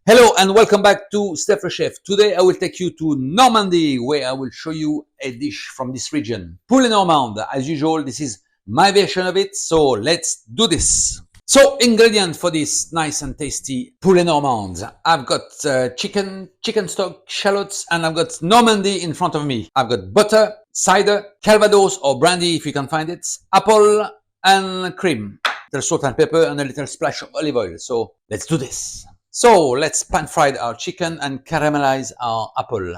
Hello and welcome back to Stephane Chef. Today I will take you to Normandy where I will show you a dish from this region. Poulet Normande. As usual, this is my version of it, so let's do this. So, ingredient for this nice and tasty Poulet Normande. I've got chicken stock, shallots, and I've got Normandy in front of me. I've got butter, cider, Calvados or Brandy if you can find it, apple and cream. There's salt and pepper and a little splash of olive oil. So let's do this. So let's pan fry our chicken and caramelize our apple.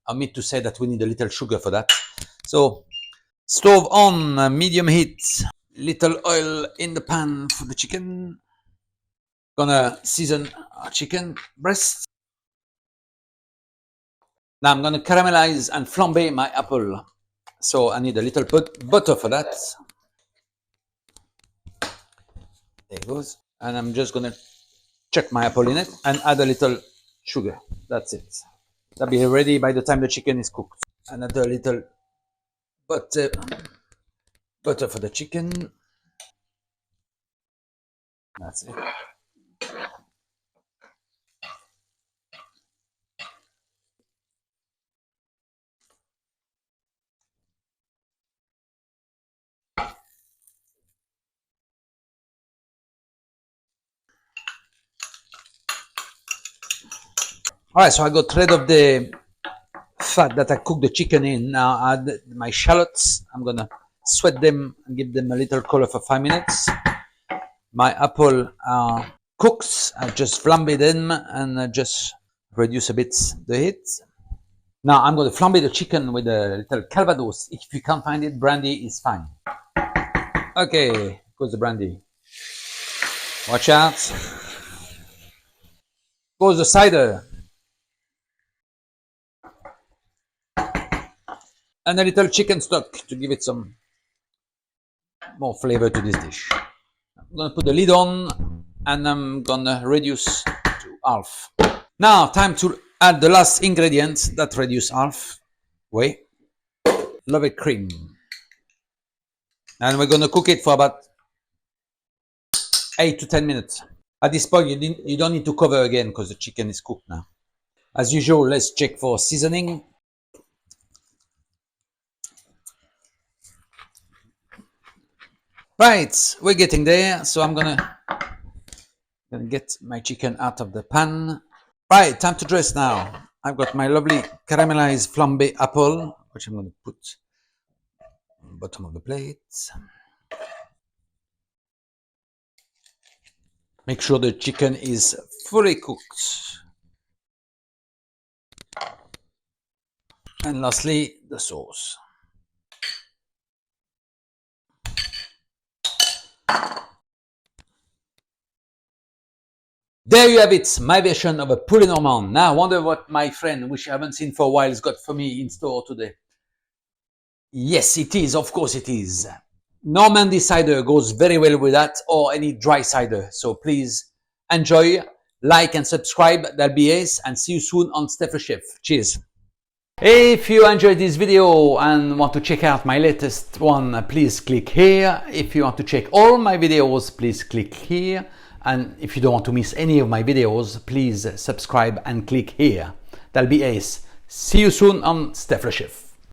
I need to say that we need a little sugar for that. So stove on, medium heat, little oil in the pan for the chicken. Gonna season our chicken breast. Now I'm gonna caramelize and flambe my apple. So I need a little butter for that. There it goes. And I'm just gonna chuck my apple in it and add a little sugar. That's it. That'll be ready by the time the chicken is cooked. Another little butter for the chicken. That's it. Alright, so I got rid of the fat that I cooked the chicken in. Now I add my shallots. I'm gonna sweat them and give them a little color for 5 minutes. My apple cooks. I just flambe them and just reduce a bit the heat. Now I'm gonna flambe the chicken with a little Calvados. If you can't find it, Brandy is fine. Okay, goes the Brandy. Watch out. Goes the cider. And a little chicken stock to give it some more flavor to this dish. I'm gonna put the lid on and I'm gonna reduce to half. Now time to add the last ingredient that reduce half way. Lovely cream. And we're gonna cook it for about 8 to 10 minutes. At this point you don't need to cover again because the chicken is cooked now. As usual, let's check for seasoning. Right, we're getting there, so I'm gonna get my chicken out of the pan. Right, time to dress now. I've got my lovely caramelized flambe apple, which I'm gonna put on the bottom of the plate. Make sure the chicken is fully cooked. And lastly, the sauce. There you have it, my version of a Poulet Normande. Now I wonder what my friend, which I haven't seen for a while, has got for me in store today. Yes, it is, of course it is. Normandy cider goes very well with that, or any dry cider. So please enjoy, like and subscribe, that'll be ace, and see you soon on Stephane Chef. Cheers. If you enjoyed this video and want to check out my latest one, please click here. If you want to check all my videos, please click here. And if you don't want to miss any of my videos, please subscribe and click here. That'll be ace. See you soon on Stephane Chef.